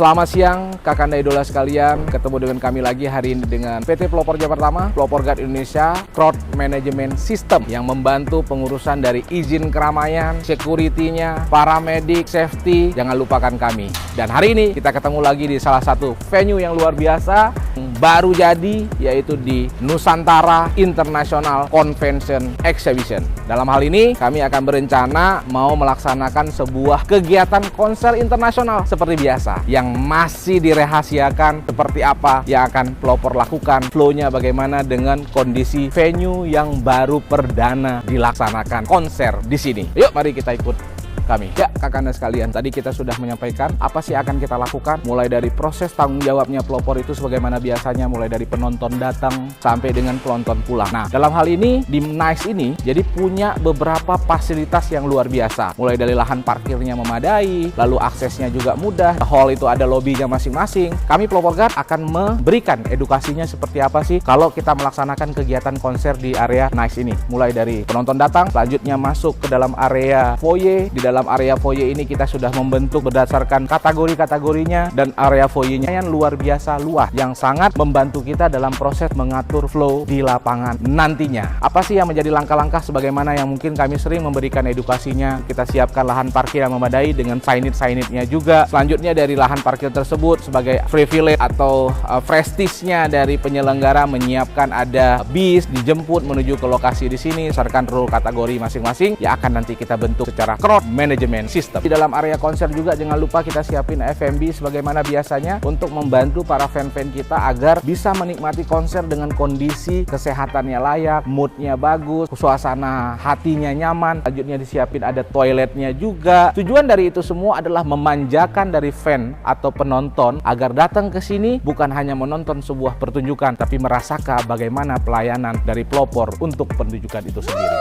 Selamat siang kakanda idola sekalian, ketemu dengan kami lagi hari ini dengan PT Pelopor Jawa Pertama, Pelopor Guard Indonesia, Crowd Management System yang membantu pengurusan dari izin keramaian, security-nya, paramedik, safety, jangan lupakan kami. Dan hari ini kita ketemu lagi di salah satu venue yang luar biasa, baru jadi, yaitu di Nusantara International Convention Exhibition. Dalam hal ini kami akan berencana mau melaksanakan sebuah kegiatan konser internasional seperti biasa yang masih dirahasiakan seperti apa yang akan Pelopor lakukan, flow-nya bagaimana dengan kondisi venue yang baru perdana dilaksanakan konser di sini. Yuk mari kita ikut kami. Ya kakanda sekalian, tadi kita sudah menyampaikan apa sih akan kita lakukan, mulai dari proses tanggung jawabnya Pelopor itu sebagaimana biasanya, mulai dari penonton datang sampai dengan penonton pulang. Nah, dalam hal ini di NICE ini jadi punya beberapa fasilitas yang luar biasa, mulai dari lahan parkirnya memadai, lalu aksesnya juga mudah, hall itu ada lobbynya masing-masing. Kami Pelopor Guard akan memberikan edukasinya seperti apa sih kalau kita melaksanakan kegiatan konser di area NICE ini, mulai dari penonton datang, selanjutnya masuk ke dalam area foyer. Di dalam area foyer ini kita sudah membentuk berdasarkan kategori-kategorinya, dan area foyernya yang luar biasa luas yang sangat membantu kita dalam proses mengatur flow di lapangan nantinya. Apa sih yang menjadi langkah-langkah sebagaimana yang mungkin kami sering memberikan edukasinya. Kita siapkan lahan parkir yang memadai dengan signage-nya juga. Selanjutnya dari lahan parkir tersebut sebagai privilege atau prestisnya dari penyelenggara menyiapkan ada bis dijemput menuju ke lokasi di sini berdasarkan rule kategori masing-masing yang akan nanti kita bentuk secara crowd management system. Di dalam area konser juga jangan lupa kita siapin F&B sebagaimana biasanya untuk membantu para fan-fan kita agar bisa menikmati konser dengan kondisi kesehatannya layak, moodnya bagus, suasana hatinya nyaman. Selanjutnya disiapin ada toiletnya juga. Tujuan dari itu semua adalah memanjakan dari fan atau penonton agar datang ke sini bukan hanya menonton sebuah pertunjukan, tapi merasakan bagaimana pelayanan dari Pelopor untuk pertunjukan itu sendiri.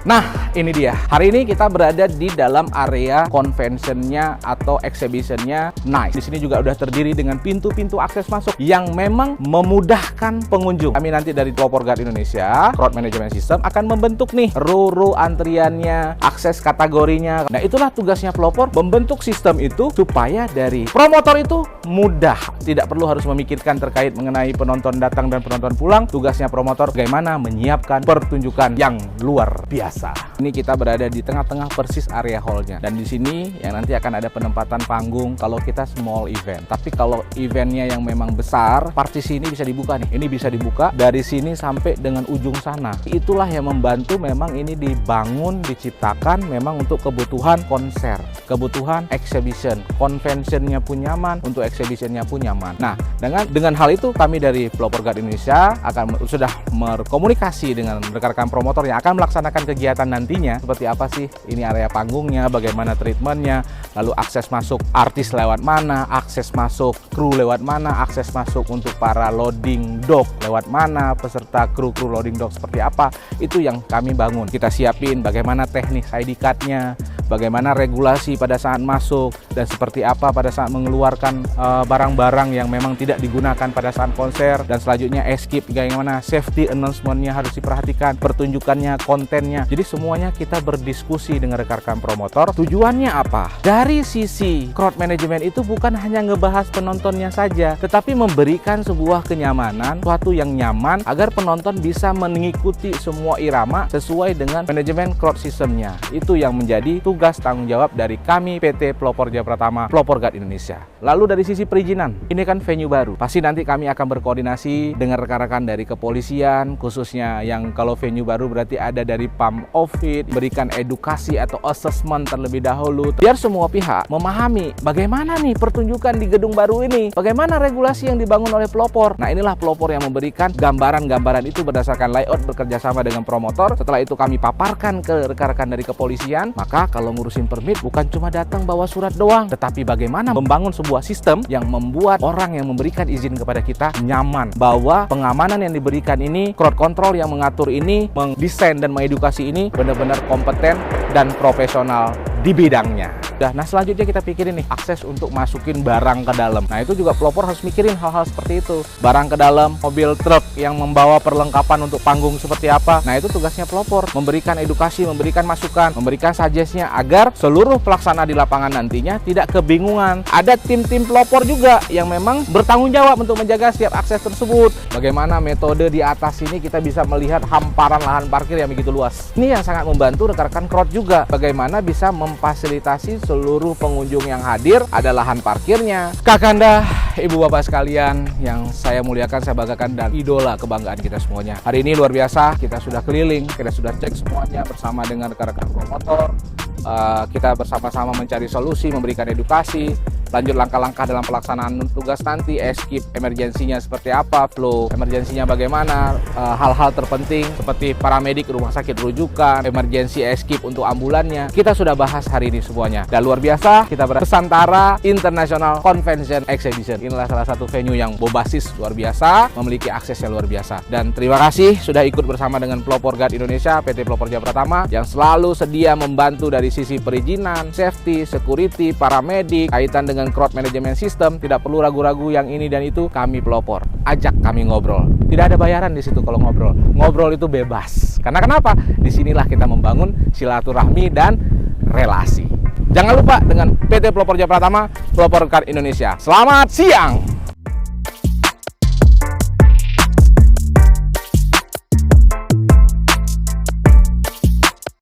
Nah, ini dia. Hari ini kita berada di dalam area convention-nya atau exhibition-nya NICE. Di sini juga udah terdiri dengan pintu-pintu akses masuk yang memang memudahkan pengunjung. Kami nanti dari Pelopor Guard Indonesia, Crowd Management System akan membentuk nih rule antriannya, akses kategorinya. Nah, itulah tugasnya Pelopor, membentuk sistem itu supaya dari promotor itu mudah. Tidak perlu harus memikirkan terkait mengenai penonton datang dan penonton pulang. Tugasnya promotor bagaimana menyiapkan pertunjukan yang luar biasa. Ini kita berada di tengah-tengah persis area hallnya, dan di sini yang nanti akan ada penempatan panggung kalau kita small event. Tapi kalau eventnya yang memang besar, partisi ini bisa dibuka nih. Ini bisa dibuka dari sini sampai dengan ujung sana. Itulah yang membantu memang ini dibangun, diciptakan memang untuk kebutuhan konser, kebutuhan exhibition. Conventionnya pun nyaman, untuk exhibitionnya pun nyaman. Nah, dengan hal itu kami dari Pelopor Guard Indonesia sudah berkomunikasi dengan rekan-rekan promotor yang akan melaksanakan kegiatan nantinya. Seperti apa sih ini area panggungnya, bagaimana treatmentnya, lalu akses masuk artis lewat mana, akses masuk kru lewat mana, akses masuk untuk para loading dock lewat mana, peserta kru loading dock seperti apa, itu yang kami bangun. Kita siapin bagaimana teknik ID card-nya, bagaimana regulasi pada saat masuk, dan seperti apa pada saat mengeluarkan barang-barang yang memang tidak digunakan pada saat konser, dan selanjutnya escape, bagaimana safety announcement-nya harus diperhatikan, pertunjukannya, kontennya. Jadi semuanya kita berdiskusi dengan rekan-rekan promotor. Tujuannya apa? Dari sisi crowd management itu bukan hanya ngebahas penontonnya saja, tetapi memberikan sebuah kenyamanan, suatu yang nyaman agar penonton bisa mengikuti semua irama sesuai dengan manajemen crowd systemnya. Itu yang menjadi tugas tanggung jawab dari kami PT Pelopor Jawa Pertama, Pelopor Guard Indonesia. Lalu dari sisi perizinan, ini kan venue baru. Pasti nanti kami akan berkoordinasi dengan rekan-rekan dari kepolisian, khususnya yang kalau venue baru berarti ada dari PAM OVID, berikan edukasi atau assessment terlebih dahulu biar semua pihak memahami bagaimana nih pertunjukan di gedung baru ini, bagaimana regulasi yang dibangun oleh Pelopor. Nah, inilah Pelopor yang memberikan gambaran-gambaran itu berdasarkan layout bekerjasama dengan promotor. Setelah itu kami paparkan ke rekan-rekan dari kepolisian. Maka kalau ngurusin permit bukan cuma datang bawa surat doang, tetapi bagaimana membangun sebuah sistem yang membuat orang yang memberikan izin kepada kita nyaman bahwa pengamanan yang diberikan ini, crowd control yang mengatur ini, mendesain dan mengedukasi ini benar-benar kompeten dan profesional di bidangnya. Nah, selanjutnya kita pikirin nih, akses untuk masukin barang ke dalam. Nah, itu juga pelopor harus mikirin hal-hal seperti itu. Barang ke dalam, mobil truk yang membawa perlengkapan untuk panggung seperti apa. Nah, itu tugasnya pelopor, memberikan edukasi, memberikan masukan, memberikan suggest-nya agar seluruh pelaksana di lapangan nantinya tidak kebingungan. Ada tim-tim pelopor juga yang memang bertanggung jawab untuk menjaga setiap akses tersebut. Bagaimana metode di atas ini kita bisa melihat hamparan lahan parkir yang begitu luas. Ini yang sangat membantu rekan-rekan crowd juga. Bagaimana bisa memfasilitasi seluruh pengunjung yang hadir ada lahan parkirnya. Kakanda, ibu bapak sekalian yang saya muliakan, saya banggakan dan idola kebanggaan kita semuanya. Hari ini luar biasa, kita sudah keliling, kita sudah cek semuanya bersama dengan rekan-rekan promotor. Kita bersama-sama mencari solusi, memberikan edukasi, lanjut langkah-langkah dalam pelaksanaan tugas nanti, escape emergensinya seperti apa, flow emergensinya bagaimana, hal-hal terpenting seperti paramedik rumah sakit rujukan, emergency escape untuk ambulannya. Kita sudah bahas hari ini semuanya. Dan luar biasa, kita berada di Nusantara International Convention Exhibition. Inilah salah satu venue yang berbasis luar biasa, memiliki akses yang luar biasa. Dan terima kasih sudah ikut bersama dengan Pelopor Guard Indonesia, PT Pelopor Jaya Pratama, yang selalu sedia membantu dari sisi perizinan, safety, security, paramedik, kaitan dengan crowd management system. Tidak perlu ragu-ragu yang ini dan itu, kami pelopor. Ajak kami ngobrol. Tidak ada bayaran di situ kalau ngobrol. Ngobrol itu bebas. Karena kenapa? Disinilah kita membangun silaturahmi dan relasi. Jangan lupa dengan PT Pelopor Jaya Pratama, Pelopor Guard Indonesia. Selamat siang!